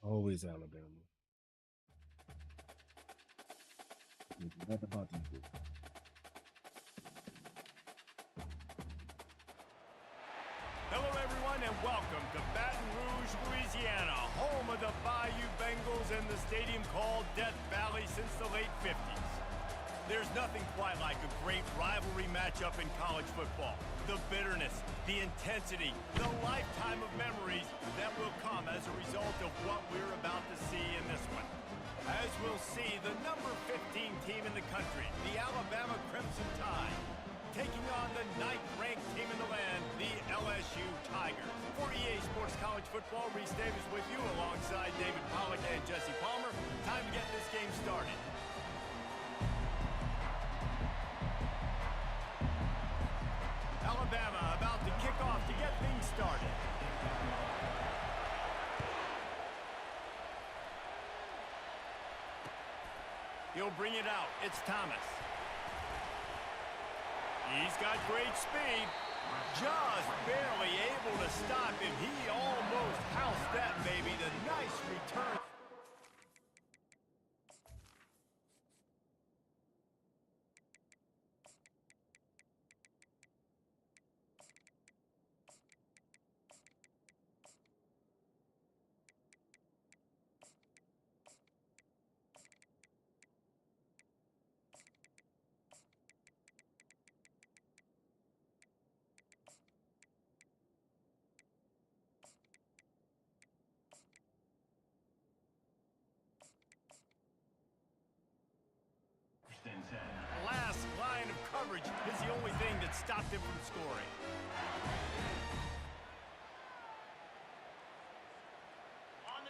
Always Alabama. Nothing about these. Hello, everyone, and welcome to Baton Rouge, Louisiana, home of the Bayou Bengals and the stadium called Death Valley since the late 50s. There's nothing quite like a great rivalry matchup in college football. The bitterness, the intensity, the lifetime of memories that will come as a result of what we're about to see in this one. As we'll see, the number 15 team in the country, the Alabama Crimson Tide, taking on the 9th-ranked team in the land, the LSU Tigers. For EA Sports College Football, Reese Davis with you alongside David Pollack and Jesse Palmer. Time to get this game started. Alabama about to kick off to get things started. He'll bring it out. It's Thomas. He's got great speed. Just barely able to stop him. He almost housed that baby. The nice return. Last line of coverage is the only thing that stopped him from scoring.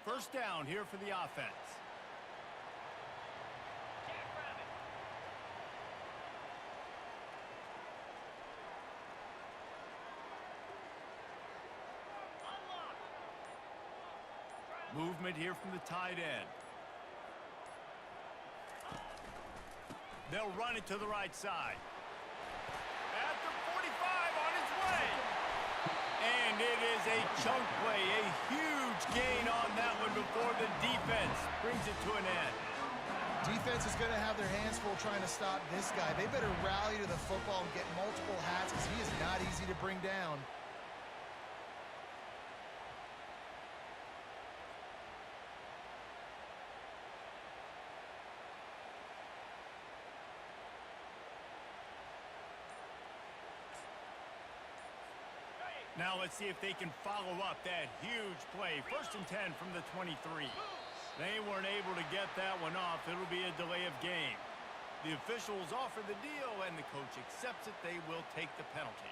First down here for the offense. Movement here from the tight end. They'll run it to the right side. At the 45 on its way. And it is a chunk play, a huge gain on that one before the defense brings it to an end. Defense is going to have their hands full trying to stop this guy. They better rally to the football and get multiple hats because he is not easy to bring down. Now let's see if they can follow up that huge play. 1st and 10 from the 23. They weren't able to get that one off. It'll be a delay of game. The officials offer the deal, and the coach accepts it. They will take the penalty.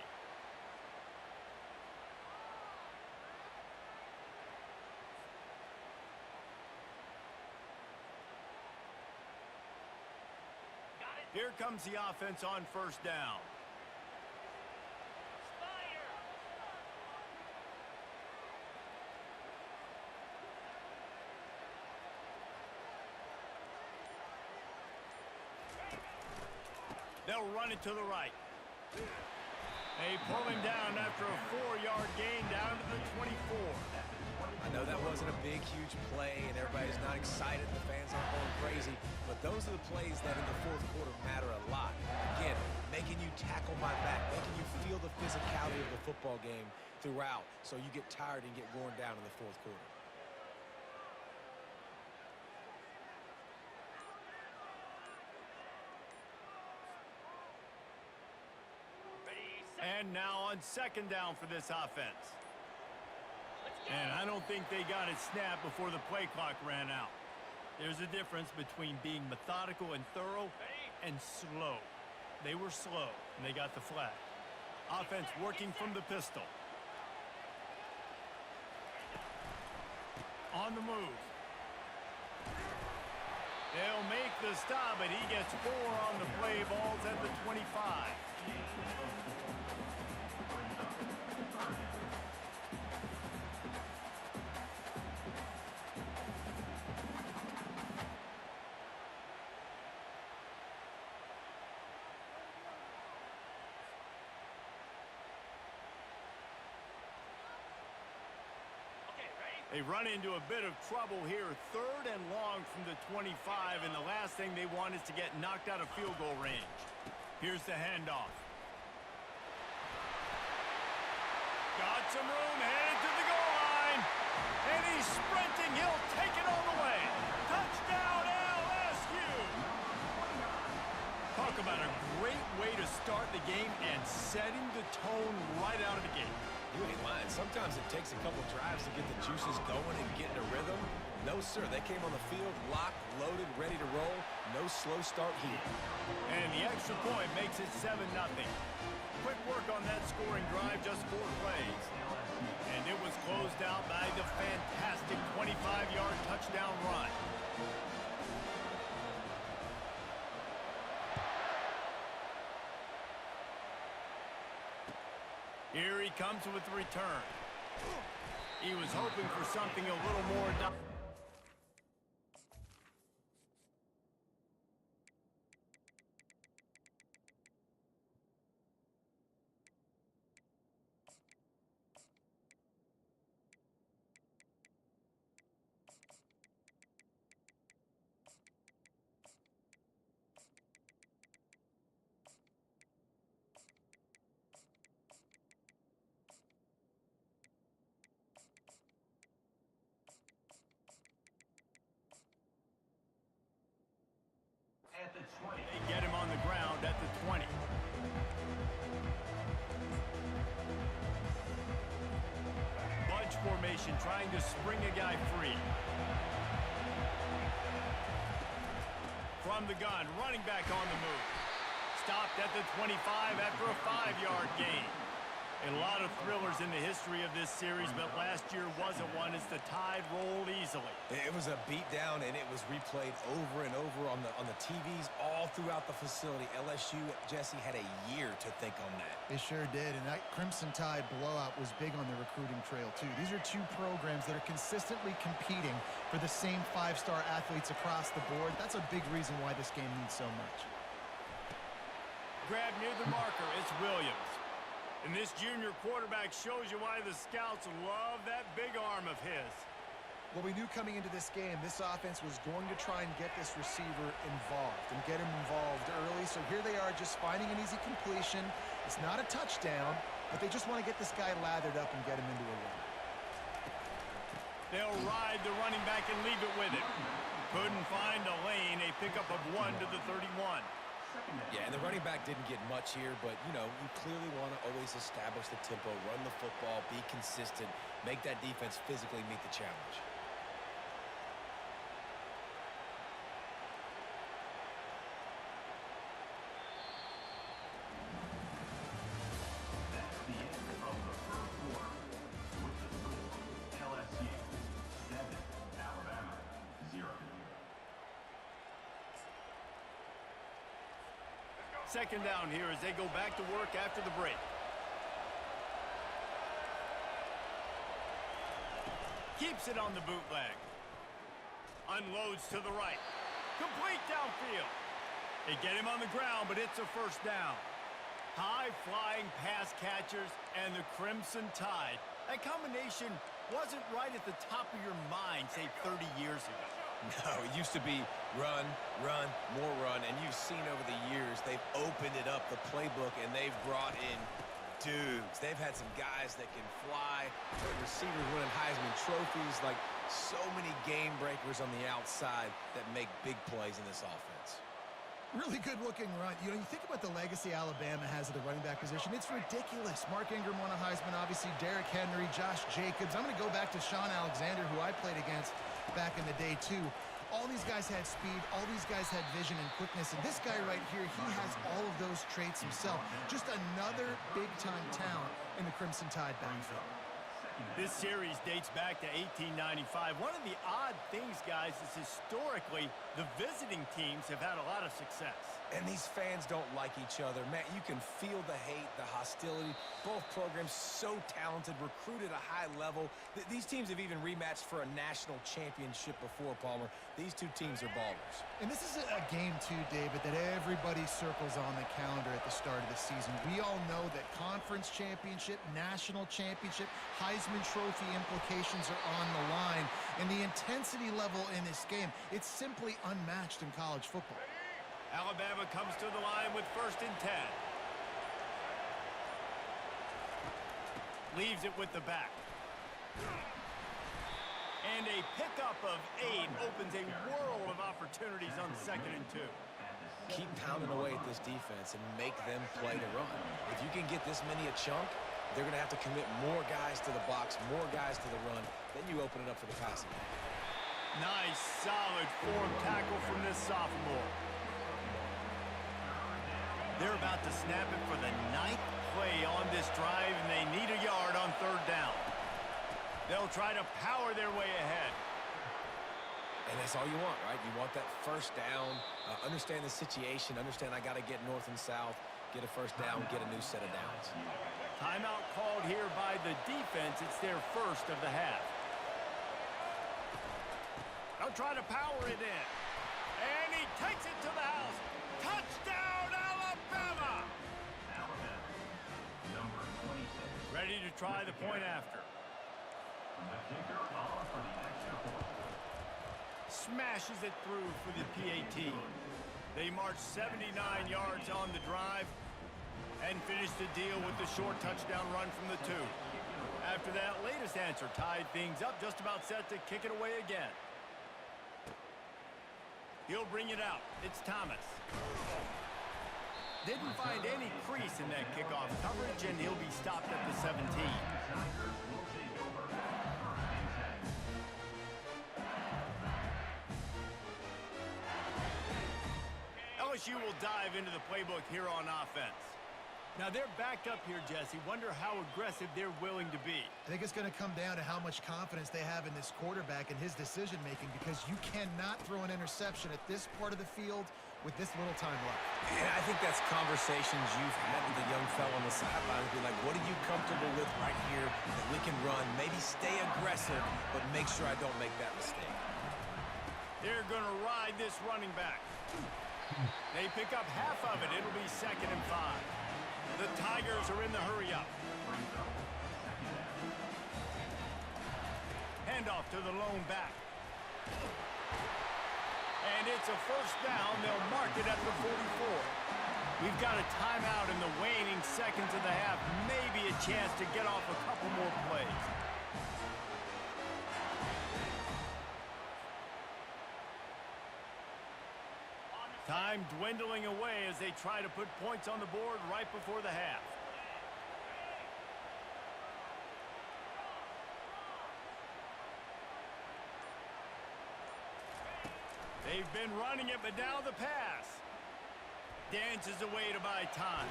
Here comes the offense on 1st down. They'll run it to the right. They pull him down after a 4-yard gain down to the 24. I know that wasn't a big, huge play, and everybody's not excited. The fans aren't going crazy. But those are the plays that in the 4th quarter matter a lot. Again, making you tackle my back, making you feel the physicality of the football game throughout so you get tired and get worn down in the 4th quarter. And now on 2nd down for this offense. And I don't think they got it snapped before the play clock ran out. There's a difference between being methodical and thorough and slow. They were slow, and they got the flag. Offense working from the pistol. On the move. They'll make the stop, but he gets 4 on the play. Balls at the 25. They run into a bit of trouble here. 3rd and long from the 25, and the last thing they want is to get knocked out of field goal range. Here's the handoff. Got some room, headed to the goal line. And he's sprinting. He'll take it all the way. Touchdown, LSU! Talk about a great way to start the game and setting the tone right out of the gate. You ain't lying. Sometimes it takes a couple drives to get the juices going and get in a rhythm. No, sir. They came on the field, locked, loaded, ready to roll. No slow start here. And the extra point makes it 7-0. Quick work on that scoring drive, just 4 plays. And it was closed out by the fantastic 25-yard touchdown run. Here he comes with the return. He was hoping for something a little more. They get him on the ground at the 20. Bunch formation trying to spring a guy free. From the gun, running back on the move. Stopped at the 25 after a 5-yard gain. A lot of thrillers in the history of this series, but last year wasn't one as the Tide rolled easily. It was a beatdown, and it was replayed over and over on the TVs all throughout the facility. LSU, Jesse, had a year to think on that. They sure did, and that Crimson Tide blowout was big on the recruiting trail, too. These are 2 programs that are consistently competing for the same 5-star athletes across the board. That's a big reason why this game means so much. Grab near the marker, it's Williams. And this junior quarterback shows you why the scouts love that big arm of his. Well, we knew coming into this game, this offense was going to try and get this receiver involved and get him involved early. So here they are just finding an easy completion. It's not a touchdown, but they just want to get this guy lathered up and get him into a run. They'll ride the running back and leave it with him. Couldn't find a lane, a pickup of 1 to the 31. Yeah, and the running back didn't get much here, but, you know, you clearly want to always establish the tempo, run the football, be consistent, make that defense physically meet the challenge. That's the end of the first quarter. With the score, LSU 7, Alabama 0. Second down here as they go back to work after the break. Keeps it on the bootleg. Unloads to the right. Complete downfield. They get him on the ground, but it's a first down. High-flying pass catchers and the Crimson Tide. That combination wasn't right at the top of your mind, say, 30 years ago. No, it used to be run, run, more run, and you've seen over the years they've opened it up, the playbook, and they've brought in dudes. They've had some guys that can fly, receivers winning Heisman trophies, like so many game breakers on the outside that make big plays in this offense. Really good-looking run. You know, you think about the legacy Alabama has at the running back position. It's ridiculous. Mark Ingram won a Heisman, obviously. Derrick Henry, Josh Jacobs. I'm going to go back to Sean Alexander, who I played against back in the day, too. All these guys had speed. All these guys had vision and quickness. And this guy right here, he has all of those traits himself. Just another big-time talent in the Crimson Tide backfield. This series dates back to 1895. One of the odd things, guys, is historically the visiting teams have had a lot of success. And these fans don't like each other. Man, you can feel the hate, the hostility. Both programs so talented, recruited at a high level. These teams have even rematched for a national championship before, Palmer. These 2 teams are ballers. And this is a game, too, David, that everybody circles on the calendar at the start of the season. We all know that conference championship, national championship, Heisman Heisman Trophy implications are on the line, and the intensity level in this game, it's simply unmatched in college football. Alabama comes to the line with 1st and 10. Leaves it with the back. And a pickup of 8 opens a world of opportunities on 2nd and 2. Keep pounding away at this defense and make them play to run. If you can get this many a chunk, they're going to have to commit more guys to the box, more guys to the run. Then you open it up for the passing. Nice, solid form tackle from this sophomore. They're about to snap it for the 9th play on this drive, and they need a yard on 3rd down. They'll try to power their way ahead. And that's all you want, right? You want that 1st down, understand the situation, understand I got to get north and south, get a 1st down, get a new set of downs. Timeout called here by the defense. It's their 1st of the half. They'll try to power it in. And he takes it to the house. Touchdown, Alabama! Alabama, number 26. Ready to try the point after. The kicker off for the extra point. Smashes it through for the PAT. They march 79 yards on the drive and finish the deal with the short touchdown run from the 2. After that latest answer tied things up, just about set to kick it away again. He'll bring it out. It's Thomas. Didn't find any crease in that kickoff coverage, and he'll be stopped at the 17. LSU will dive into the playbook here on offense. Now they're backed up here, Jesse. Wonder how aggressive they're willing to be. I think it's going to come down to how much confidence they have in this quarterback and his decision-making, because you cannot throw an interception at this part of the field with this little time left. And I think that's conversations you've had with the young fella on the sideline. Be like, what are you comfortable with right here that we can run? Maybe stay aggressive, but make sure I don't make that mistake. They're going to ride this running back. They pick up half of it. It'll be 2nd and 5. The Tigers are in the hurry-up. Handoff to the lone back. And it's a 1st down. They'll mark it at the 44. We've got a timeout in the waning seconds of the half. Maybe a chance to get off a couple more plays. Time dwindling away as they try to put points on the board right before the half. They've been running it, but now the pass. Dances away to buy time.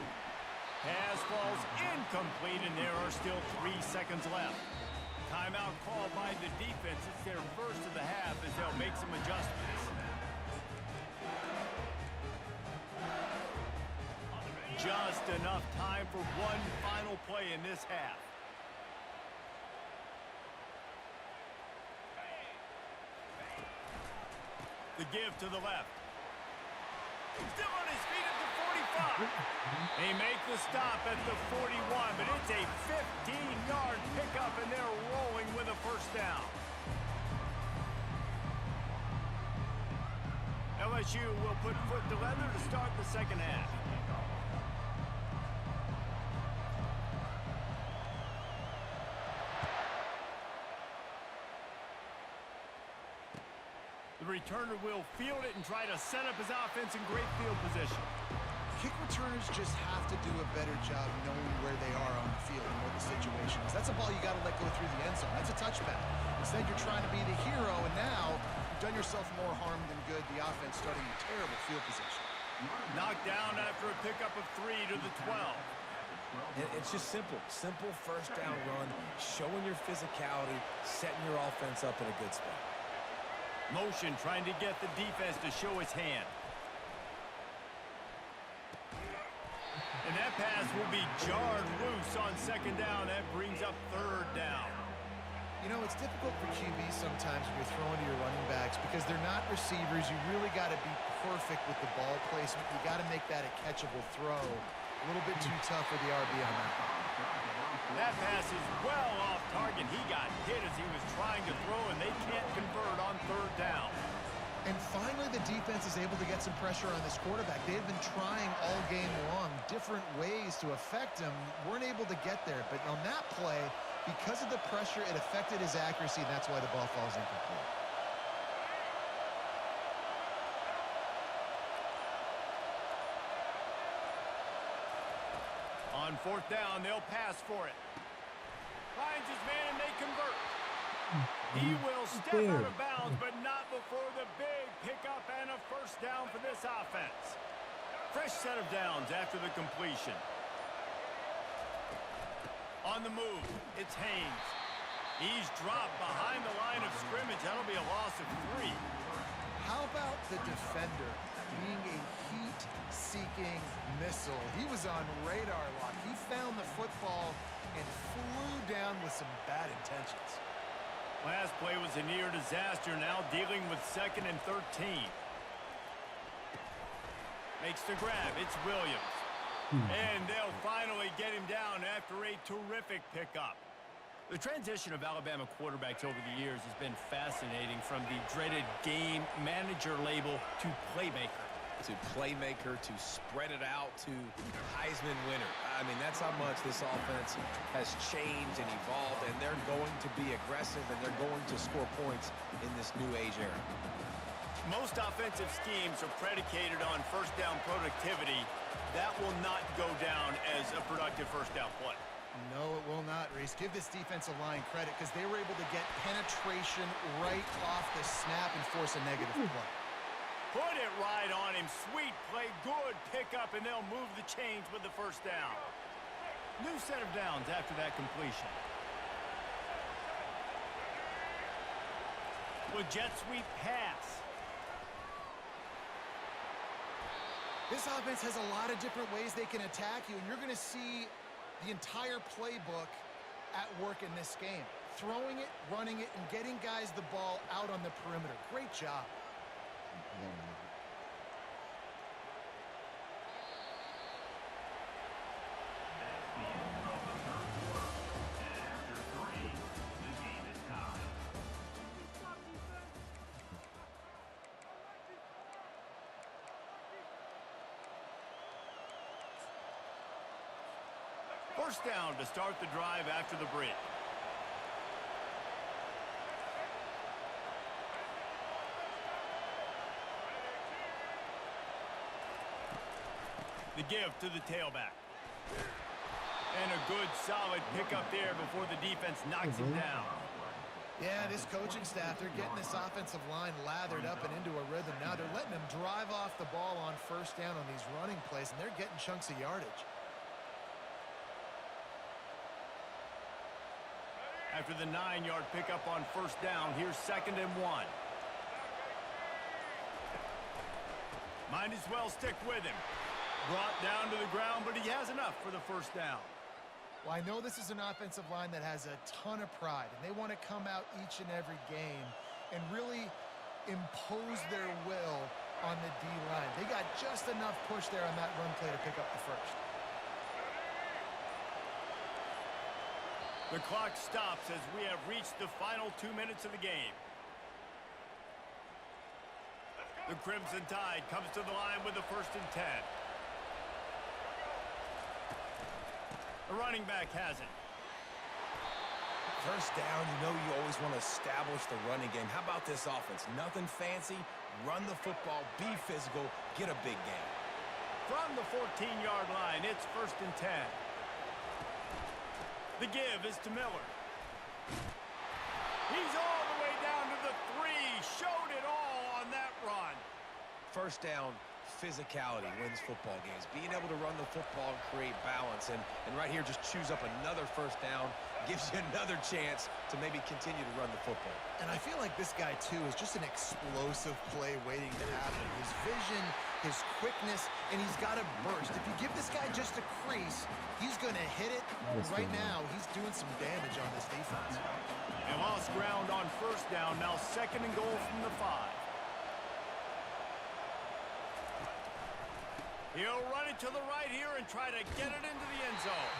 Pass falls incomplete, and there are still 3 seconds left. Timeout called by the defense. It's their 1st of the half as they'll make some adjustments. Just enough time for one final play in this half. The give to the left. Still on his feet at the 45. They make the stop at the 41, but it's a 15-yard pickup, and they're rolling with a 1st down. LSU will put foot to leather to start the 2nd half. The returner will field it and try to set up his offense in great field position. Kick returners just have to do a better job knowing where they are on the field and what the situation is. That's a ball you got to let go through the end zone. That's a touchback. Instead, you're trying to be the hero, and now you've done yourself more harm than good. The offense starting in terrible field position. Knocked down after a pickup of 3 to the 12. It's just simple. Simple 1st down run, showing your physicality, setting your offense up in a good spot. Motion trying to get the defense to show his hand. And that pass will be jarred loose on 2nd down. That brings up 3rd down. You know, it's difficult for QBs sometimes when you're throwing to your running backs because they're not receivers. You really got to be perfect with the ball placement. You got to make that a catchable throw. A little bit too tough for the RB on that one. That pass is well off target. He got hit as he was trying to throw, and they can't convert on third down. And finally, the defense is able to get some pressure on this quarterback. They had been trying all game long, different ways to affect him. Weren't able to get there. But on that play, because of the pressure, it affected his accuracy, and that's why the ball falls incomplete. On fourth down, they'll pass for it. Finds his man, and they convert. He will step out of bounds, but not before the big pickup and a first down for this offense. Fresh set of downs after the completion. On the move, it's Haynes. He's dropped behind the line of scrimmage. That'll be a loss of 3. How about the defender being a heat-seeking missile? He was on radar lock. He found the football and flew down with some bad intentions. Last play was a near disaster, now dealing with 2nd and 13. Makes the grab. It's Williams. And they'll finally get him down after a terrific pickup. The transition of Alabama quarterbacks over the years has been fascinating, from the dreaded game manager label to playmaker. To playmaker, to spread it out, to Heisman winner. I mean, that's how much this offense has changed and evolved, and they're going to be aggressive, and they're going to score points in this new age era. Most offensive schemes are predicated on first down productivity. That will not go down as a productive first down play. No, it will not, Reese. Give this defensive line credit, because they were able to get penetration right off the snap and force a negative play. Put it right on him. Sweet play, good pickup, and they'll move the chains with the first down. New set of downs after that completion. With jet sweep pass. This offense has a lot of different ways they can attack you, and you're going to see the entire playbook at work in this game. Throwing it, running it, and getting guys the ball out on the perimeter. Great job. First down to start the drive after the break. The give to the tailback. And a good solid pickup there before the defense knocks him down. Yeah, this coaching staff, they're getting this offensive line lathered up and into a rhythm. Now they're letting them drive off the ball on first down on these running plays, and they're getting chunks of yardage. After the 9-yard pickup on first down, here's 2nd and 1. Might as well stick with him. Brought down to the ground, but he has enough for the first down. Well, I know this is an offensive line that has a ton of pride, and they want to come out each and every game and really impose their will on the D-line. They got just enough push there on that run play to pick up the first. The clock stops as we have reached the final 2 minutes of the game. The Crimson Tide comes to the line with a 1st and 10. The running back has it. First down, you know you always want to establish the running game. How about this offense? Nothing fancy. Run the football, be physical, get a big gain. From the 14-yard line, it's 1st and 10. The give is to Miller. He's all the way down to the 3. Showed it all on that run. First down, physicality wins football games. Being able to run the football and create balance. And right here, just choose up another first down. Gives you another chance to maybe continue to run the football. And I feel like this guy, too, is just an explosive play waiting to happen. His vision, his quickness, and he's got a burst. If you give this guy just a crease, he's going to hit it. And right now, he's doing some damage on this defense. They lost ground on first down. Now 2nd and goal from the 5. He'll run it to the right here and try to get it into the end zone.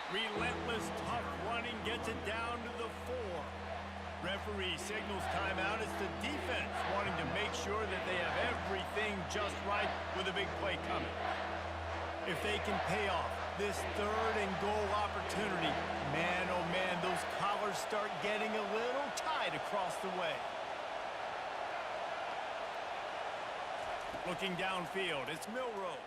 Relentless, tough running gets it down to the 4. Referee signals timeout. It's the defense wanting to make sure that they have everything just right with a big play coming. If they can pay off this 3rd and goal opportunity, man, oh man, those collars start getting a little tight across the way. Looking downfield, it's Milrow.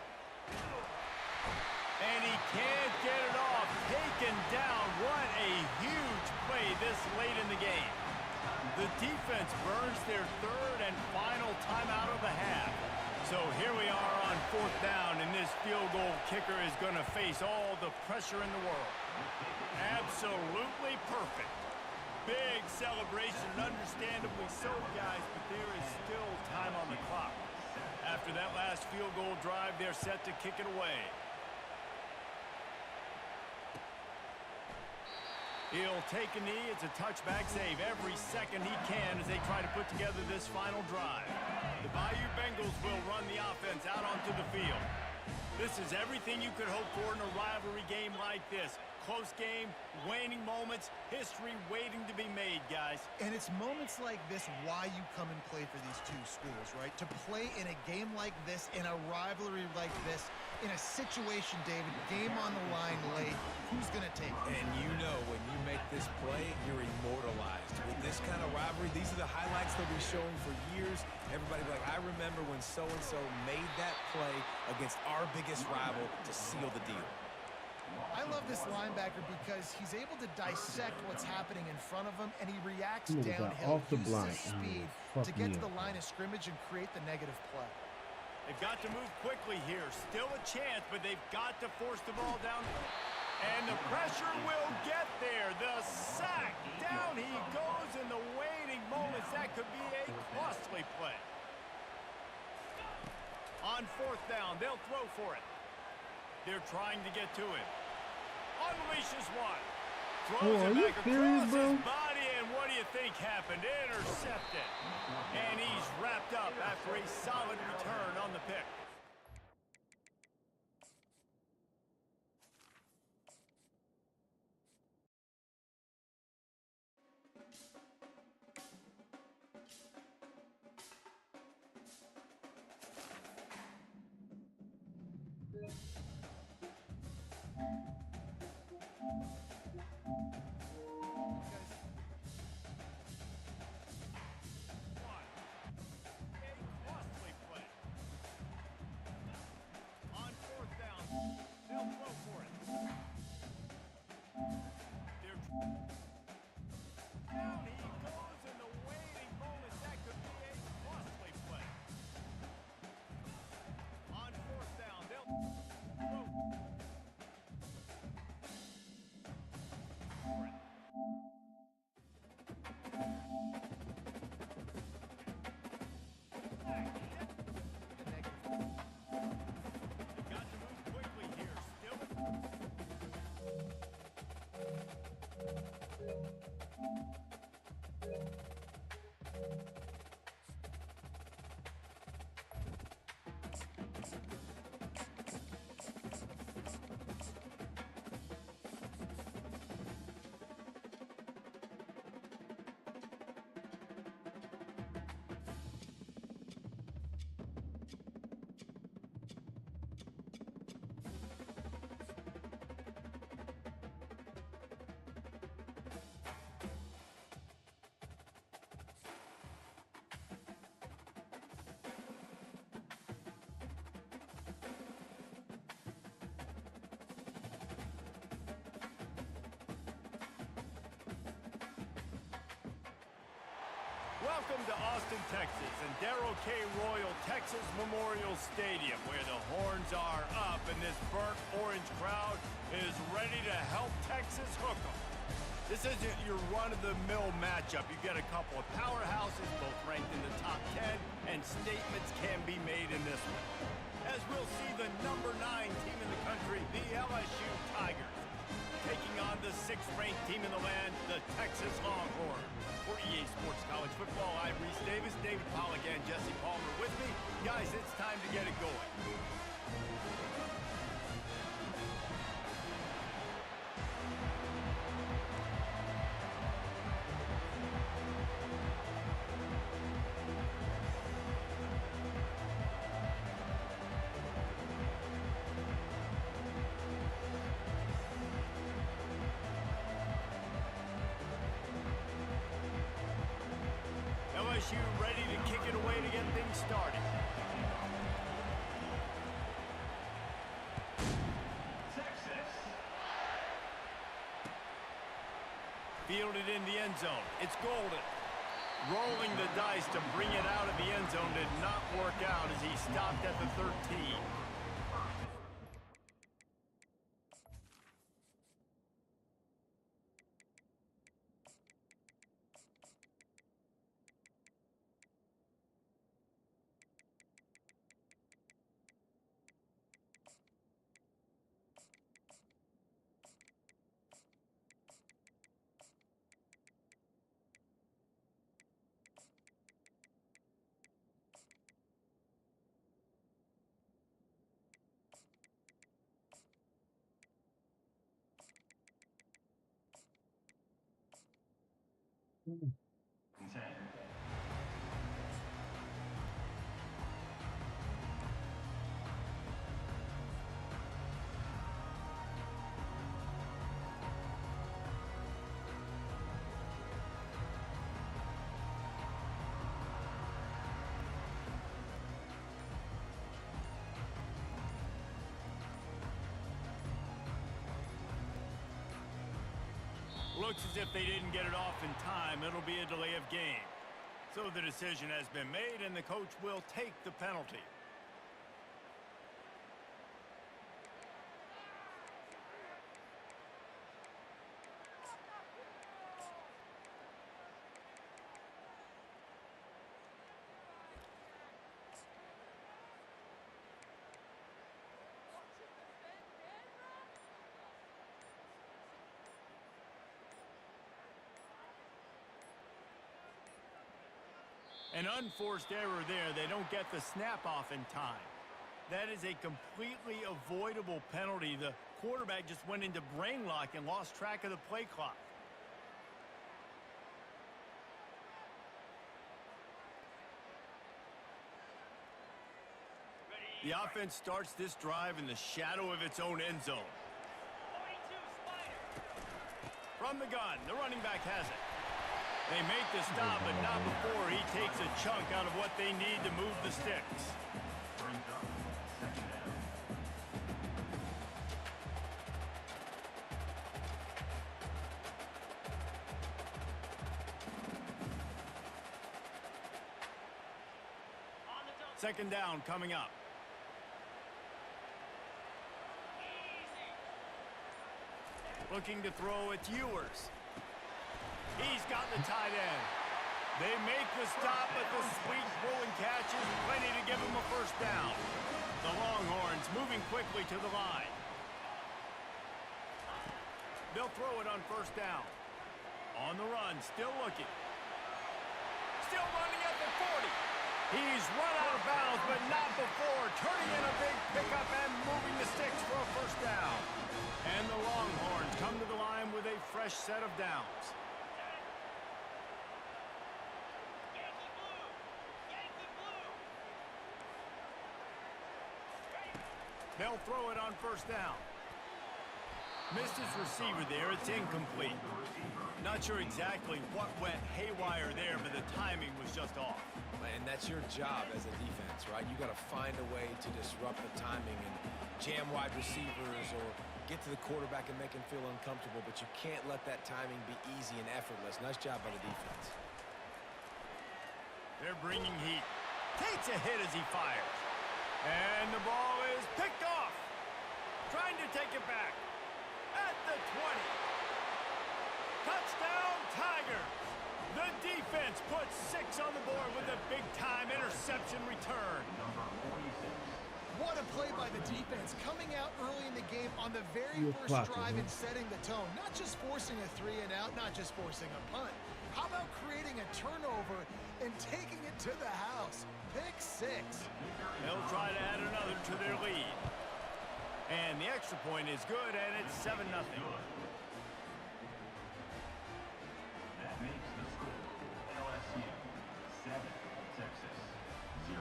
And he can't get it off. Taken down. What a huge play this late in the game. The defense burns their 3rd and final timeout of the half. So here we are on 4th down, and this field goal kicker is going to face all the pressure in the world. Absolutely perfect. Big celebration, understandably so, guys, but there is still time on the clock. After that last field goal drive, they're set to kick it away. He'll take a knee. It's a touchback save every second he can as they try to put together this final drive. The Bayou Bengals will run the offense out onto the field. This is everything you could hope for in a rivalry game like this. Close game, waning moments, history waiting to be made, guys. And it's moments like this why you come and play for these two schools, right? To play in a game like this, in a rivalry like this, in a situation, David, game on the line late, who's going to take it? And you know when you make this play, you're immortalized. With this kind of rivalry, these are the highlights they'll be showing for years. Everybody will be like, I remember when so-and-so made that play against our biggest rival to seal the deal. I love this linebacker because he's able to dissect what's happening in front of him, and he reacts Look at that, downhill, off the uses block. his speed Fuck to get me to the up. line of scrimmage and create the negative play. They've got to move quickly here. Still a chance, but they've got to force the ball down. And the pressure will get there. The sack. Down he goes in the waiting moments. That could be a costly play. On 4th down, they'll throw for it. They're trying to get to him. Unleashes one. Throws it back across his body, and what do you think happened? Intercepted. And he's wrapped up after a solid return on the pick. Welcome to Austin, Texas, and Darrell K. Royal Texas Memorial Stadium, where the horns are up and this burnt orange crowd is ready to help Texas hook 'em. This isn't your run-of-the-mill matchup. You get a couple of powerhouses, both ranked in the top 10, and statements can be made in this one. As we'll see the number 9 team in the country, the LSU Tigers, taking on the 6th-ranked team in the land, the Texas Longhorns. For EA Sports College Football, I'm Reese Davis, David Pollack, and Jesse Palmer with me. Guys, it's time to get it going. LSU ready to kick it away to get things started. Texas. Fielded in the end zone. It's Golden. Rolling the dice to bring it out of the end zone did not work out as he stopped at the 13. Consent. Looks as if they didn't get it off in time. It'll be a delay of game. So the decision has been made, and the coach will take the penalty. An unforced error there. They don't get the snap off in time. That is a completely avoidable penalty. The quarterback just went into brain lock and lost track of the play clock. The offense starts this drive in the shadow of its own end zone. From the gun, the running back has it. They make the stop, but not before he takes a chunk out of what they need to move the sticks. Brings up second down. Second down coming up. Looking to throw, it's Ewers. He's got the tight end. They make the stop, but the sweet rolling catch is plenty to give him a first down. The Longhorns moving quickly to the line. They'll throw it on first down. On the run, still looking. Still running at the 40. He's run out of bounds, but not before turning in a big pickup and moving the sticks for a first down. And the Longhorns come to the line with a fresh set of downs. They'll throw it on first down. Missed his receiver there. It's incomplete. Not sure exactly what went haywire there, but the timing was just off. And that's your job as a defense, right? You got to find a way to disrupt the timing and jam wide receivers or get to the quarterback and make him feel uncomfortable, but you can't let that timing be easy and effortless. Nice job by the defense. They're bringing heat. Takes a hit as he fires. And the ball is picked off. Trying to take it back. At the 20. Touchdown, Tigers. The defense puts 6 on the board with a big-time interception return. Number 46. What a play by the defense, coming out early in the game on the very You're first clocking, drive huh? and setting the tone. Not just forcing a 3 and out, not just forcing a punt, How about creating a turnover and taking it to the house? Pick 6. They'll try to add another to their lead. And the extra point is good, and it's 7-0. That makes the score LSU 7, Texas 0.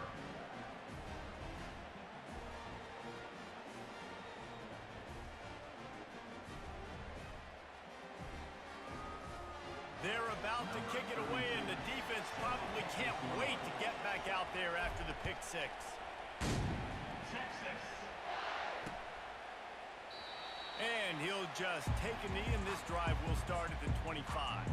They're about to kick it away, and the defense probably can't wait to get back out there after the pick 6. Texas. And he'll just take a knee, and this drive will start at the 25.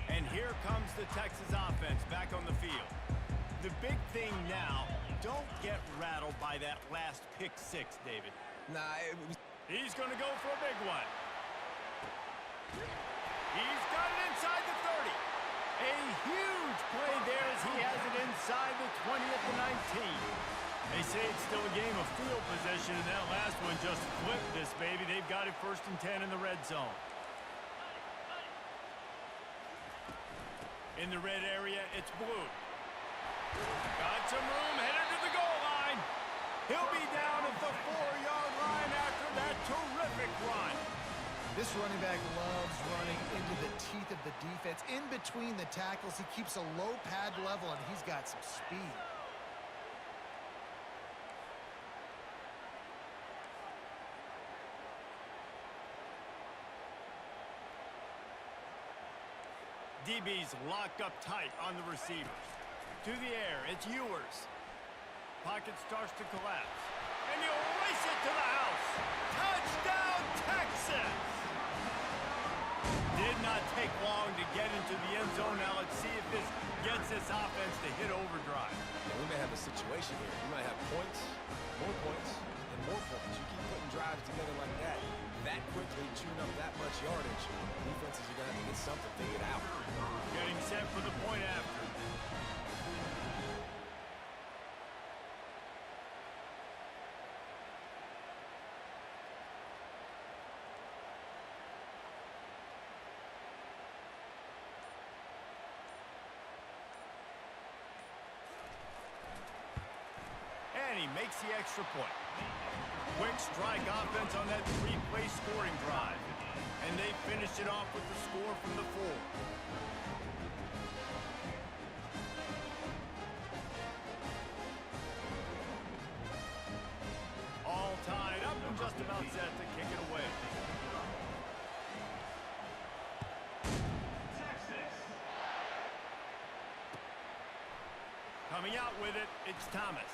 And here comes the Texas offense back on the field. The big thing now, don't get rattled by that last pick 6, David. Nah, He's going to go for a big one. He's got it inside the 30. A huge play there as he has it inside the 20 at the 19. They say it's still a game of field possession, and that last one just flipped this baby. They've got it 1st and 10 in the red zone. In the red area, it's blue. Got some room, headed to the goal line. He'll be down at the 4-yard line after that terrific run. This running back loves running into the teeth of the defense. In between the tackles, he keeps a low pad level, and he's got some speed. DB's locked up tight on the receivers. To the air, it's Ewers. Pocket starts to collapse. And he'll race it to the house. Touchdown, Texas! Did not take long to get into the end zone. Now let's see if this gets this offense to hit overdrive. Yeah, we may have a situation here. We might have points, and more points. You keep putting drives together like that quickly, chewing up that much yardage, defenses are going to have to get something figured out. Getting set for the point after. And he makes the extra point. Quick strike offense on that 3-play scoring drive. And they finished it off with the score from the 4. All tied up and just about set to kick it away. Texas. Coming out with it, it's Thomas.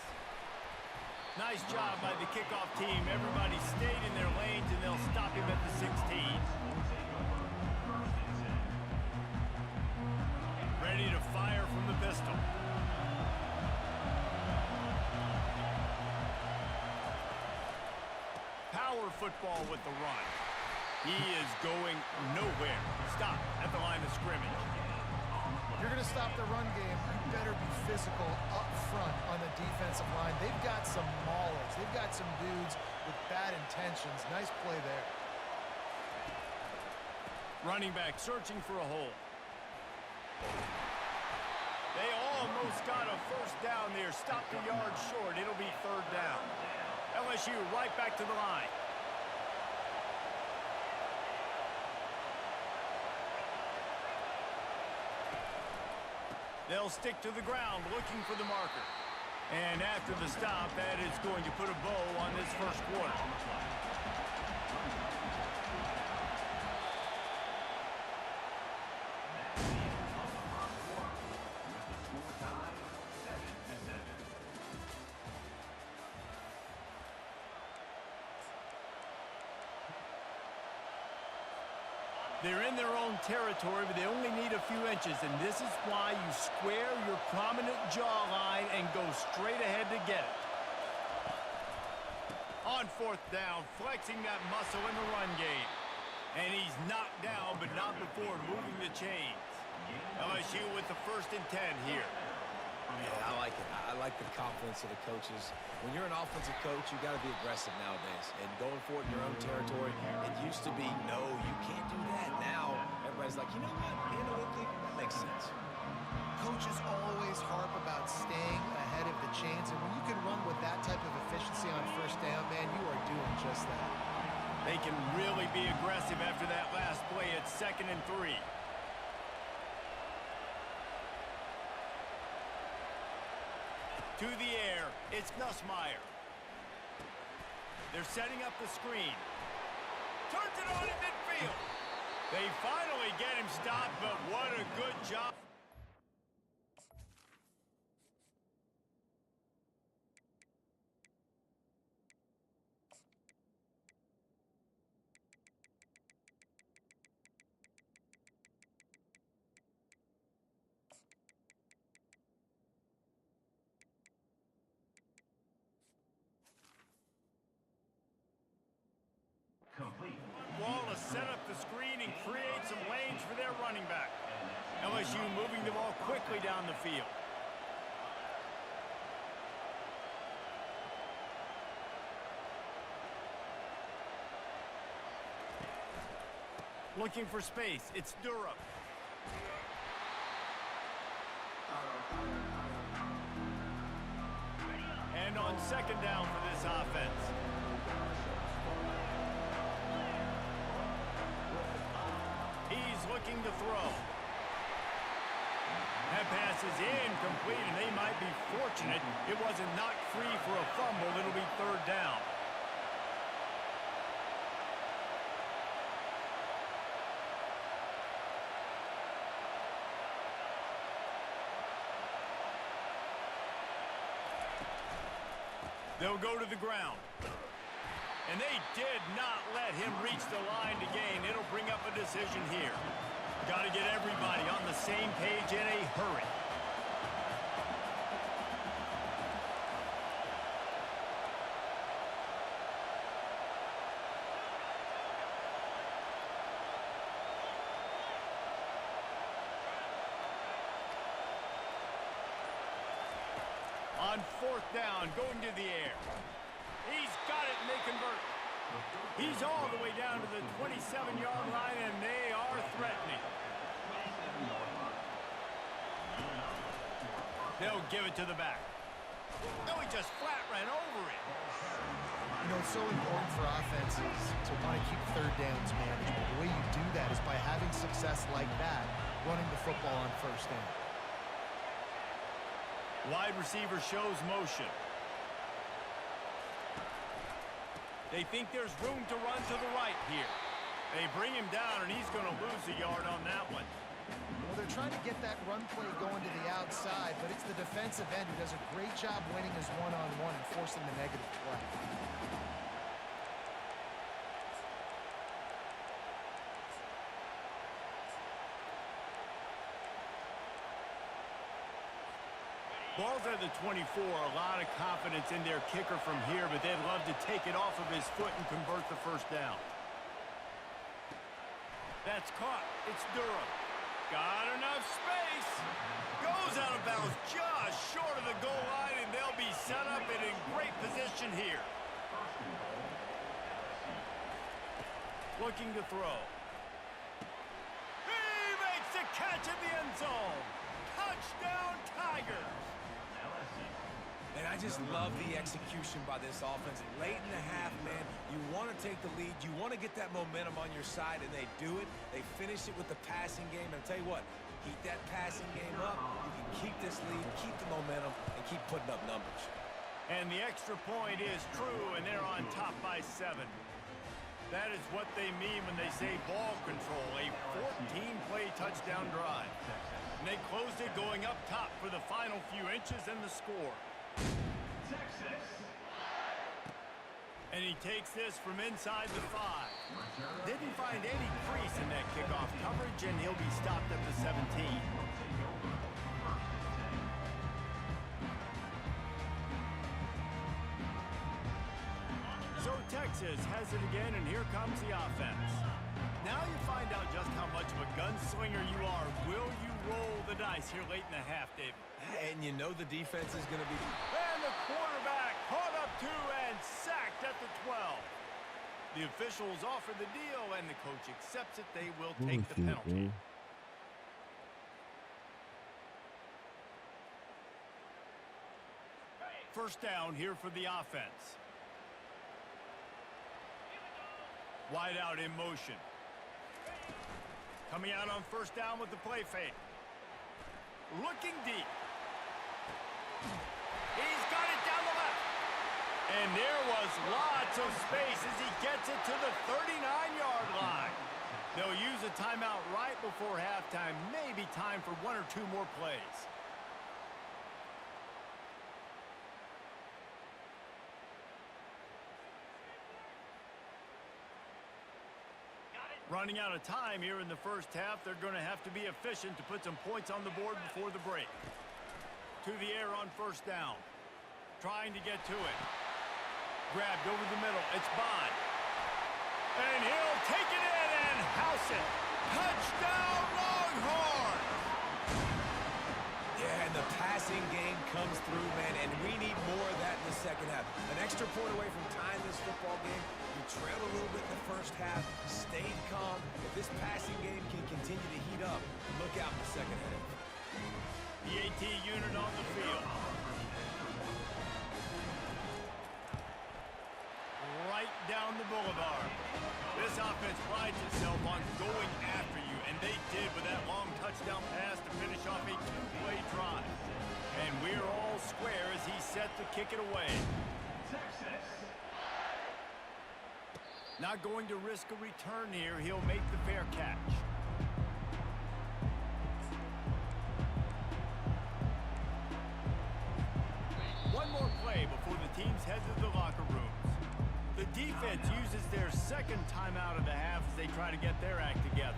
Nice job by the kickoff team. Everybody stayed in their lanes, and they'll stop him at the 16. Ready to fire from the pistol. Power football with the run. He is going nowhere. Stop at the line of scrimmage. If you're going to stop the run game, you better be physical up front on the defensive line. They've got some maulers. They've got some dudes with bad intentions. Nice play there. Running back searching for a hole. They almost got a 1st down there. Stopped a yard short. It'll be 3rd down. LSU right back to the line. They'll stick to the ground looking for the marker. And after the stop, that is going to put a bow on this 1st quarter. They're in their own territory, but they only need a few inches, and this is why you square your prominent jawline and go straight ahead to get it. On 4th down, flexing that muscle in the run game. And he's knocked down, but not before moving the chains. LSU with the 1st and 10 here. Yeah, I like it. I like the confidence of the coaches. When you're an offensive coach, you got to be aggressive nowadays. And going for it in your own territory, it used to be, no, you can't do that. Now, everybody's like, you know what? Analytically, that makes sense. Coaches always harp about staying ahead of the chains, and when you can run with that type of efficiency on 1st down, man, you are doing just that. They can really be aggressive after that last play. It's 2nd and 3. To the air, it's Nussmeier. They're setting up the screen. Turns it on in midfield. They finally get him stopped, but what a good job. Complete. Wallace set up the screen and create some lanes for their running back. LSU moving the ball quickly down the field. Looking for space. It's Durham. And on 2nd down for this offense. He's looking to throw. That pass is incomplete, and they might be fortunate it wasn't knocked free for a fumble. It'll be 3rd down. They'll go to the ground. And they did not let him reach the line to gain. It'll bring up a decision here. Got to get everybody on the same page in a hurry. On 4th down, going to the air. He's got it, and they convert. He's all the way down to the 27-yard line, and they are threatening. They'll give it to the back. No, he just flat ran over it. You know, it's so important for offenses to want to keep 3rd downs manageable. The way you do that is by having success like that, running the football on 1st down. Wide receiver shows motion. They think there's room to run to the right here. They bring him down, and he's going to lose a yard on that one. Well, they're trying to get that run play going to the outside, but it's the defensive end who does a great job winning his one-on-one and forcing the negative play. Ball's at the 24, a lot of confidence in their kicker from here, but they'd love to take it off of his foot and convert the 1st down. That's caught. It's Durham. Got enough space. Goes out of bounds just short of the goal line, and they'll be set up and in great position here. Looking to throw. He makes the catch in the end zone. Touchdown, Tigers. And I just love the execution by this offense. Late in the half, man, you want to take the lead. You want to get that momentum on your side, and they do it. They finish it with the passing game. And I'll tell you what, keep that passing game up. You can keep this lead, keep the momentum, and keep putting up numbers. And the extra point is true, and they're on top by 7. That is what they mean when they say ball control, a 14-play touchdown drive. And they closed it going up top for the final few inches and the score. Texas. And he takes this from inside the 5. Didn't find any crease in that kickoff coverage, and he'll be stopped at the 17. So Texas has it again, and here comes the offense. Now you find out just how much of a gunslinger you are. Will you roll the dice here late in the half, David. And you know the defense is going to be... And the quarterback caught up to and sacked at the 12. The officials offer the deal, and the coach accepts it. They will take the penalty. First down here for the offense. Wide out in motion. Coming out on first down with the play fake. Looking deep. He's got it down the left. And there was lots of space as he gets it to the 39-yard line. They'll use a timeout right before halftime. Maybe time for one or two more plays. Running out of time here in the first half, they're going to have to be efficient to put some points on the board before the break. To the air on first down. Trying to get to it. Grabbed over the middle. It's Bond. And he'll take it in and house it. Touchdown, Longhorn! Yeah, and the passing game comes through, man, and we need more of that in the second half. An extra point away from tying this football game. You trailed a little bit in the first half, stayed calm. If this passing game can continue to heat up, look out in the second half. The AT unit on the field. Right down the boulevard. This offense prides itself on going after you, and they did with that long touchdown pass to finish off a two-play drive. And we're all square as he's set to kick it away. Texas. Not going to risk a return here. He'll make the fair catch. One more play before the teams head to the locker rooms. The defense uses their second timeout of the half as they try to get their act together.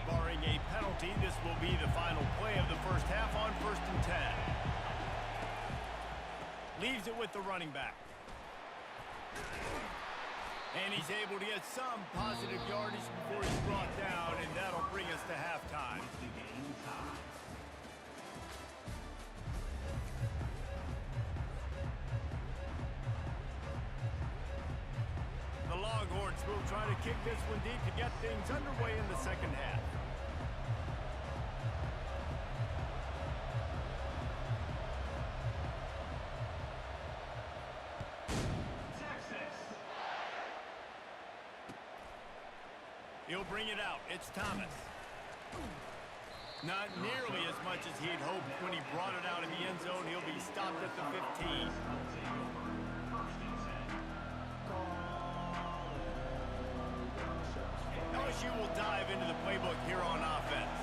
Barring a penalty, this will be the final play of the first half on 1st and 10. Leaves it with the running back. And he's able to get some positive yardage before he's brought down, and that'll bring us to halftime. The Longhorns will try to kick this one deep to get things underway in the second half. He'll bring it out. It's Thomas. Not nearly as much as he'd hoped when he brought it out in the end zone. He'll be stopped at the 15. LSU will dive into the playbook here on offense.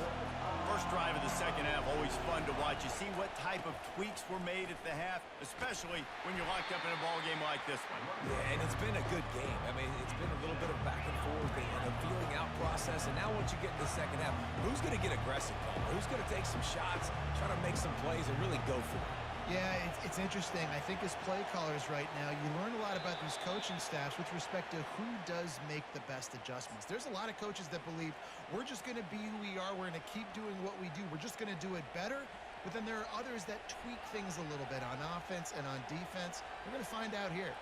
First drive of the second half, always fun to watch. You see what type of tweaks were made at the half, especially when you're locked up in a ball game like this one. Yeah, and it's been a good game. I mean, it's been a little bit of back and forth and a feeling out process. And now once you get in the second half, who's going to get aggressive, Paul? Who's going to take some shots, try to make some plays, and really go for it? Yeah, it's interesting. I think as play callers right now, you learn a lot about these coaching staffs with respect to who does make the best adjustments. There's a lot of coaches that believe we're just going to be who we are. We're going to keep doing what we do. We're just going to do it better. But then there are others that tweak things a little bit on offense and on defense. We're going to find out here.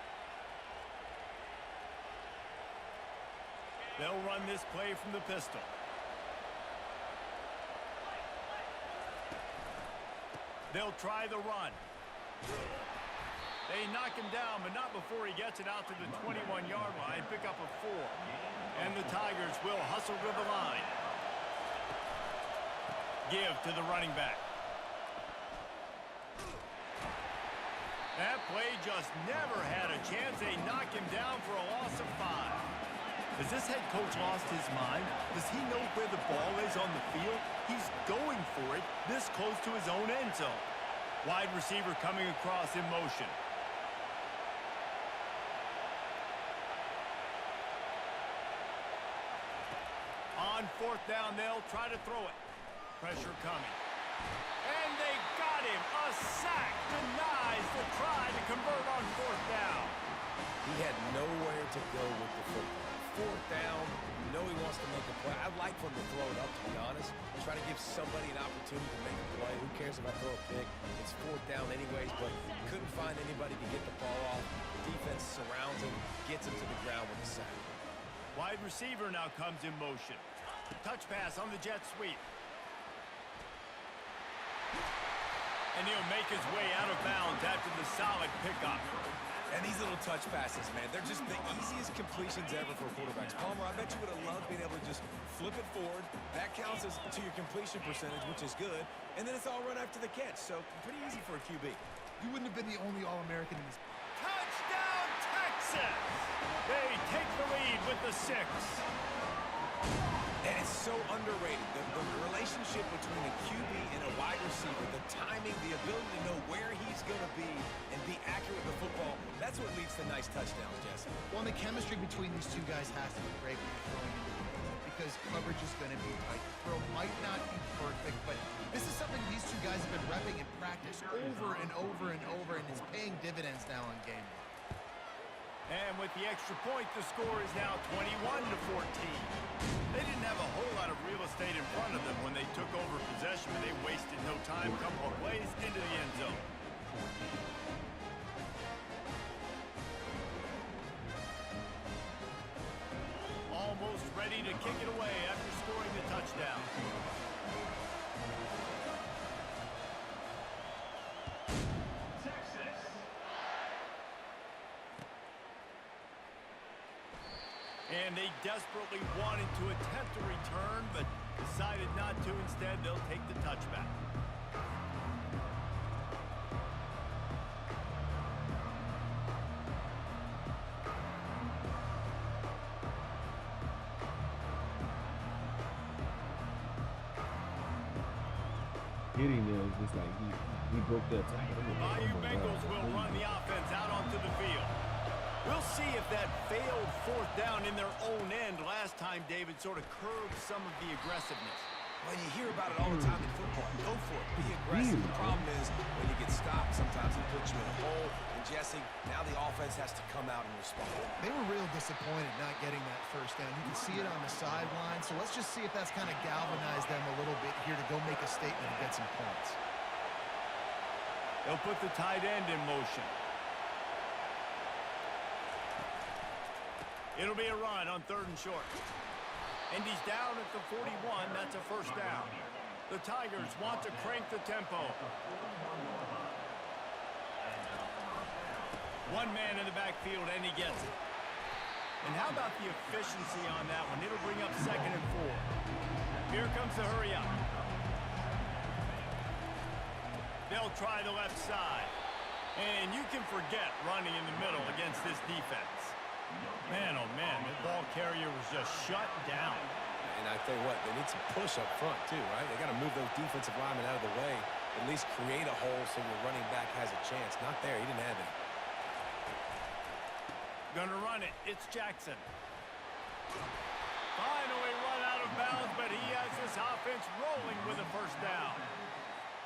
They'll run this play from the pistol. They'll try the run. They knock him down, but not before he gets it out to the 21-yard line. Pick up a 4. And the Tigers will hustle to the line. Give to the running back. That play just never had a chance. They knock him down for a loss of 5. Has this head coach lost his mind? Does he know where the ball is on the field? He's going for it this close to his own end zone. Wide receiver coming across in motion. On 4th down, they'll try to throw it. Pressure coming. And they got him. A sack denies the try to convert on 4th down. He had nowhere to go with the football. 4th down. You know he wants to make a play. I'd like for him to throw it up, to be honest. Try to give somebody an opportunity to make a play. Who cares if I throw a pick? It's 4th down anyways, but couldn't find anybody to get the ball off. Defense surrounds him, gets him to the ground with a sack. Wide receiver now comes in motion. Touch pass on the jet sweep. And he'll make his way out of bounds after the solid pickup. And these little touch passes, man, they're just the easiest completions ever for quarterbacks. Palmer, I bet you would have loved being able to just flip it forward. That counts as to your completion percentage, which is good. And then it's all run after the catch. So pretty easy for a QB. You wouldn't have been the only All-American in this. Touchdown, Texas! They take the lead with the 6. And it's so underrated. The relationship between a QB and a wide receiver, the timing, the ability to know where he's going to be and be accurate with the football, that's what leads to nice touchdowns, Jesse. Well, and the chemistry between these two guys has to be great when you're throwing into the field because coverage is going to be tight. The throw might not be perfect, but this is something these two guys have been repping in practice over and over and over, and it's paying dividends now on game day. And with the extra point, the score is now 21-14. They didn't have a whole lot of real estate in front of them when they took over possession, but they wasted no time. Couple of plays into the end zone. Almost ready to kick it away after scoring the touchdown. And they desperately wanted to attempt a return, but decided not to. Instead, they'll take the touchback. Hitting there is just like he broke that tackle. Bayou Bengals will run the offense out onto the field. We'll see if that failed 4th down in their own end last time, David, sort of curbed some of the aggressiveness. Well, you hear about it all the time in football. Go for it. Be aggressive. The problem is when you get stopped, sometimes it puts you in a hole. And, Jesse, now the offense has to come out and respond. They were real disappointed not getting that 1st down. You can see it on the sideline, so let's just see if that's kind of galvanized them a little bit here to go make a statement and get some points. They'll put the tight end in motion. It'll be a run on 3rd and short. And he's down at the 41. That's a 1st down. The Tigers want to crank the tempo. One man in the backfield, and he gets it. And how about the efficiency on that one? It'll bring up 2nd and 4. Here comes the hurry up. They'll try the left side. And you can forget running in the middle against this defense. Man, oh man, the ball carrier was just shut down. And I tell you what, they need some push up front too, right? They got to move those defensive linemen out of the way, at least create a hole so your running back has a chance. Not there, he didn't have it. Gonna run it, it's Jackson. Finally run out of bounds, but he has this offense rolling with a 1st down.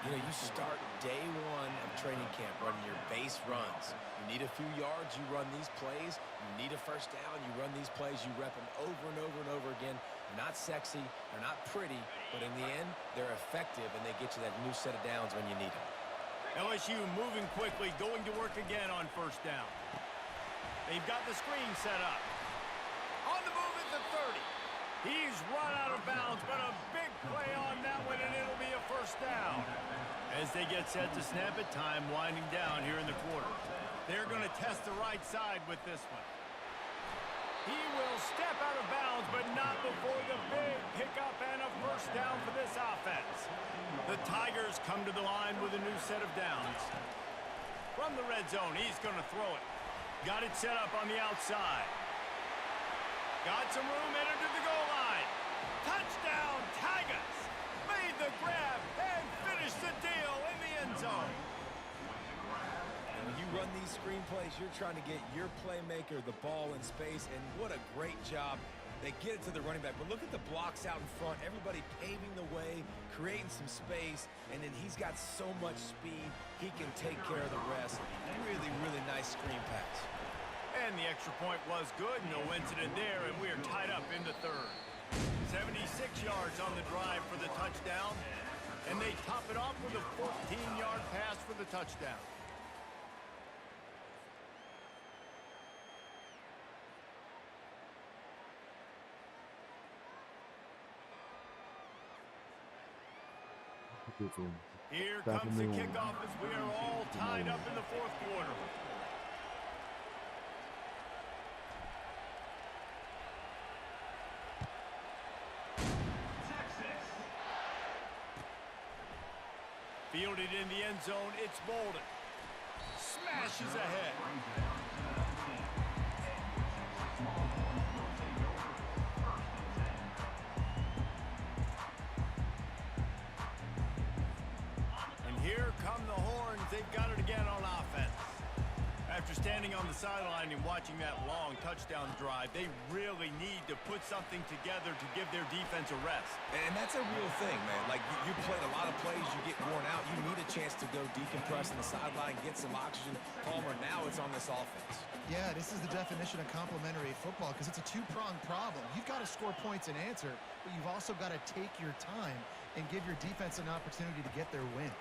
You know, you start day 1 of training camp running your base runs. You need a few yards, you run these plays. You need a 1st down, you run these plays. You rep them over and over and over again. They're not sexy, they're not pretty, but in the end, they're effective, and they get you that new set of downs when you need them. LSU moving quickly, going to work again on 1st down. They've got the screen set up. On the move at the 30. He's run out of bounds, but a big play on that one, and it'll be a 1st down. As they get set to snap it, time winding down here in the quarter. They're going to test the right side with this one. He will step out of bounds, but not before the big pickup and a 1st down for this offense. The Tigers come to the line with a new set of downs. From the red zone, he's going to throw it. Got it set up on the outside. Got some room, entered to the goal line. Touchdown, Tigers! Made the grab and finished the deal in the end zone. And when you run these screen plays, you're trying to get your playmaker the ball in space, and what a great job. They get it to the running back, but look at the blocks out in front. Everybody paving the way, creating some space, and then he's got so much speed, he can take care of the rest. Really, really nice screen pass. And the extra point was good. No incident there, and we are tied up in the third. 76 yards on the drive for the touchdown. And they top it off with a 14-yard pass for the touchdown. Here comes the kickoff as we are all tied up in the fourth quarter. Fielded in the end zone, it's Bolden. Smashes ahead. And here come the horns. They've got it again on offense. After standing on the sideline and watching that long touchdown drive, they really need to put something together to give their defense a rest. And that's a real thing, man. Like, you played a lot of plays, you get worn out. You need a chance to go decompress on the sideline, get some oxygen. Palmer, now it's on this offense. Yeah, this is the definition of complementary football because it's a two-pronged problem. You've got to score points and answer, but you've also got to take your time and give your defense an opportunity to get their win.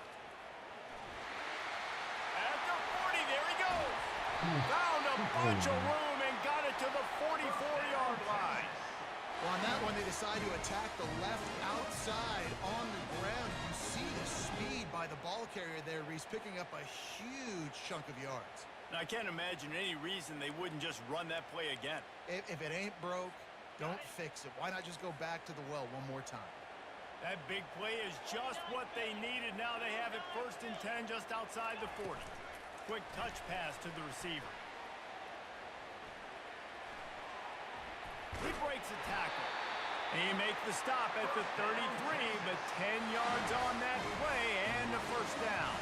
Found a bunch of room and got it to the 44-yard line. Well, on that one, they decide to attack the left outside on the ground. You see the speed by the ball carrier there, Reese, picking up a huge chunk of yards. Now, I can't imagine any reason they wouldn't just run that play again. If it ain't broke, don't fix it. Why not just go back to the well one more time? That big play is just what they needed. Now they have it 1st and 10 just outside the 40. Quick touch pass to the receiver. He breaks a tackle. He makes the stop at the 33, but 10 yards on that play and a first down.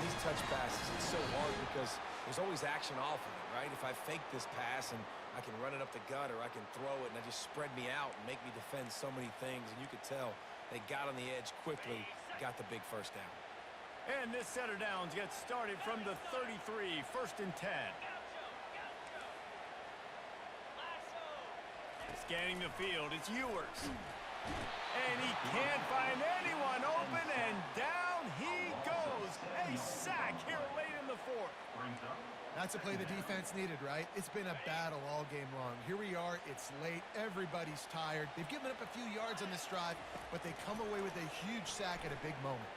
These touch passes, it's so hard because there's always action off of it, right? If I fake this pass and I can run it up the gut or I can throw it and I just spread me out and make me defend so many things, and you could tell they got on the edge quickly, got the big first down. And this set of downs gets started from the 33, 1st and 10. Scanning the field, it's Ewers. And he can't find anyone open, and down he goes. A sack here late in the fourth. That's a play the defense needed, right? It's been a battle all game long. Here we are, it's late, everybody's tired. They've given up a few yards on this drive, but they come away with a huge sack at a big moment.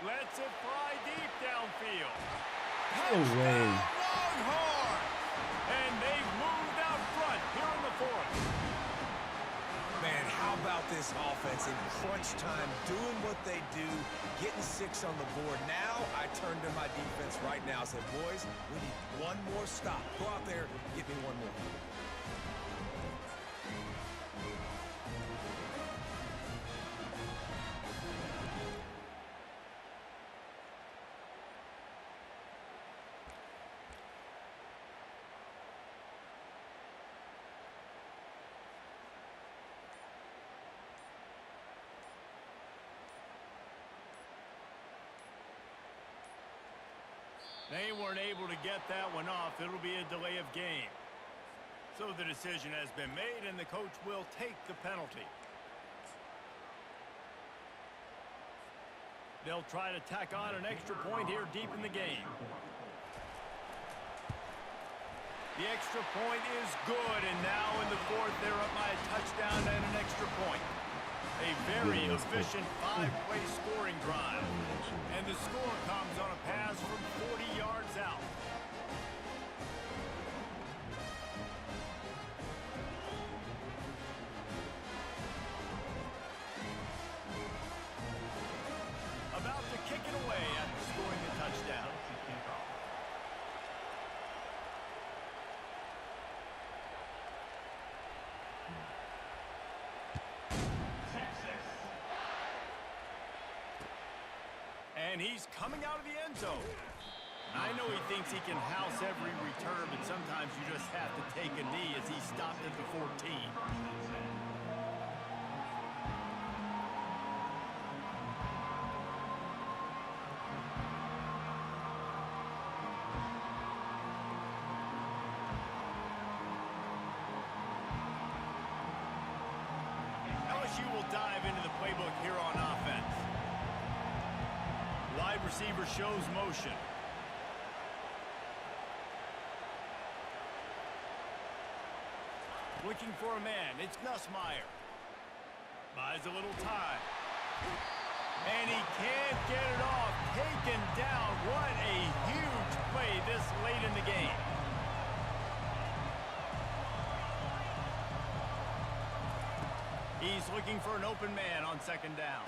Lets it fly deep downfield. No way. Longhorn! And they've moved out front here in the fourth. Man, how about this offense in crunch time, doing what they do, getting 6 on the board. Now I turn to my defense right now and say, boys, we need one more stop. Go out there, get me one more. They weren't able to get that one off. It'll be a delay of game. So the decision has been made, and the coach will take the penalty. They'll try to tack on an extra point here deep in the game. The extra point is good, and now in the fourth, they're up by a touchdown and an extra point. A very efficient 5-play scoring drive. And the score comes on a pass from 40 yards out. About to kick it away after scoring the touchdown. And he's coming out of the end zone. I know he thinks he can house every return, but sometimes you just have to take a knee as he stopped at the 14. receiver shows motion. Looking for a man. It's Nussmeier. Buys a little time. And he can't get it off. Taken down. What a huge play this late in the game. He's looking for an open man on second down.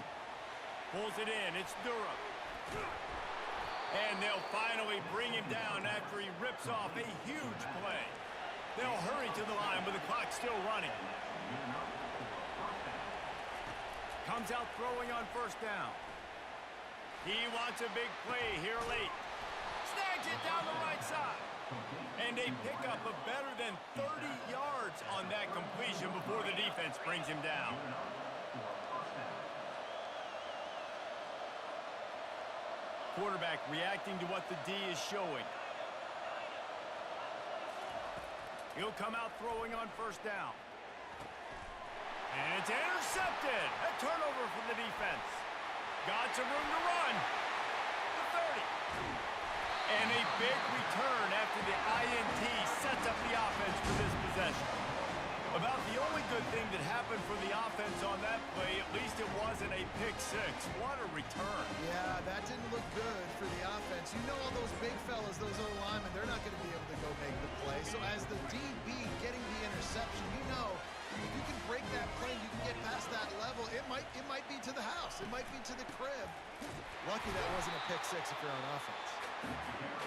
Pulls it in. It's Durham. And they'll finally bring him down after he rips off a huge play. They'll hurry to the line with the clock still running. Comes out throwing on first down. He wants a big play here late. Snags it down the right side. And they pick up a better than 30 yards on that completion before the defense brings him down. Quarterback reacting to what the D is showing. He'll come out throwing on first down. And it's intercepted. A turnover for the defense. Got some room to run. The 30. And a big return after the INT sets up the offense for this possession. About the only good thing that happened for the offense on that play, at least it wasn't a pick six. What a return. Yeah, that didn't look good for the offense. You know all those big fellas, those O-linemen, they're not going to be able to go make the play. So as the DB getting the interception, you know, if you can break that play, you can get past that level, it might be to the house. It might be to the crib. Lucky that wasn't a pick six if you're on offense.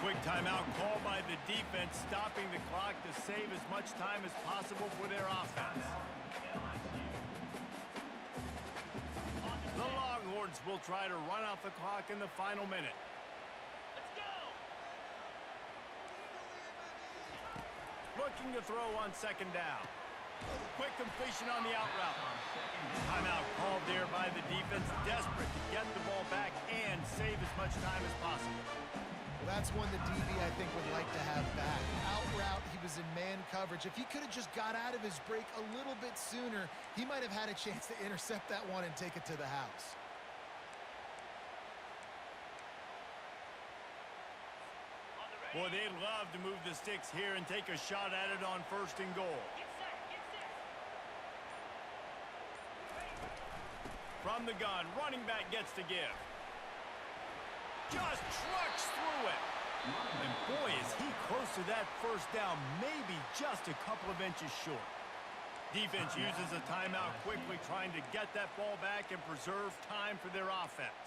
Quick timeout called by the defense, stopping the clock to save as much time as possible for their offense. The Longhorns will try to run out the clock in the final minute. Let's go! Looking to throw on second down. Quick completion on the out route. Timeout called there by the defense, desperate to get the ball back and save as much time as possible. Well, that's one the DB, I think, would like to have back. Out route, he was in man coverage. If he could have just got out of his break a little bit sooner, he might have had a chance to intercept that one and take it to the house. Boy, they'd love to move the sticks here and take a shot at it on first and goal. From the gun, running back gets to give. Just trucks through it. And boy, is he close to that first down, maybe just a couple of inches short. Defense uses a timeout quickly, trying to get that ball back and preserve time for their offense.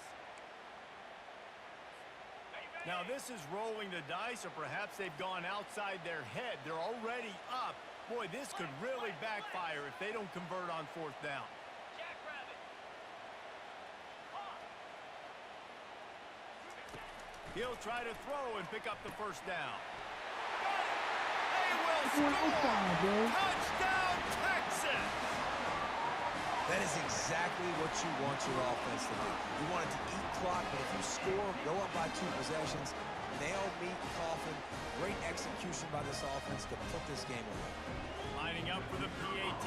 Now this is rolling the dice, or perhaps they've gone outside their head. They're already up. Boy, this could really backfire if they don't convert on fourth down. He'll try to throw and pick up the first down. They will score! Touchdown, Texas! That is exactly what you want your offense to do. You want it to eat clock, but if you score, go up by 2 possessions, nail, meet, coffin. Great execution by this offense to put this game away. Lining up for the PAT.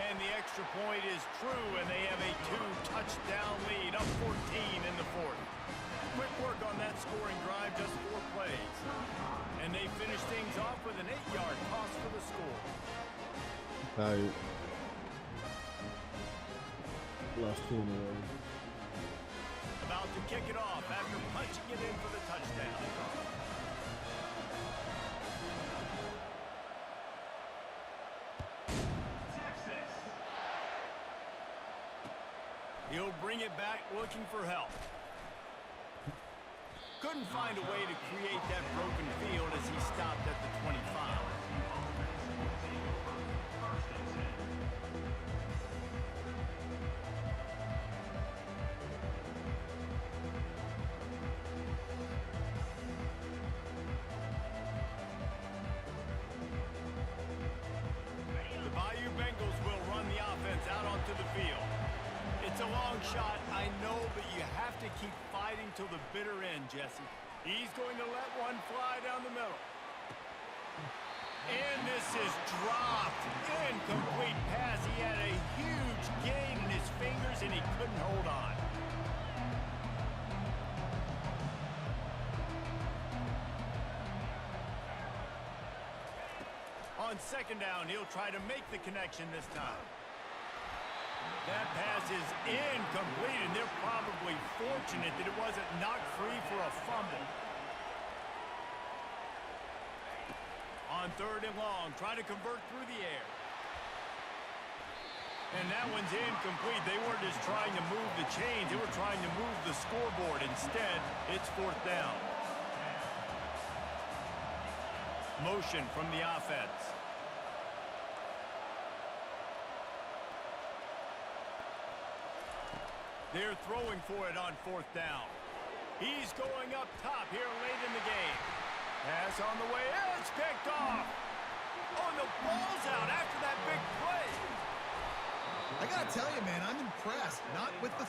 And the extra point is true, and they have a 2-touchdown lead, up 14 in the fourth. Quick work on that scoring drive, just 4 plays. And they finish things off with an 8-yard toss for the score. Lost 2 in a row. About to kick it off after punching it in for the touchdown. He'll bring it back looking for help. Couldn't find a way to create that broken field as he stopped at the 25. The Bayou Bengals will run the offense out onto the field. It's a long shot, I know, but you have to keep fighting till the bitter end, Jesse. He's going to let one fly down the middle. And this is dropped. Incomplete pass. He had a huge gain in his fingers, and he couldn't hold on. On second down, he'll try to make the connection this time. That pass is incomplete, and they're probably fortunate that it wasn't knocked free for a fumble. On third and long, trying to convert through the air. And that one's incomplete. They weren't just trying to move the chains. They were trying to move the scoreboard. Instead, it's fourth down. Motion from the offense. They're throwing for it on fourth down. He's going up top here late in the game. Pass on the way. It's picked off. Oh, the ball's out after that big play. I got to tell you, man, I'm impressed. Not with the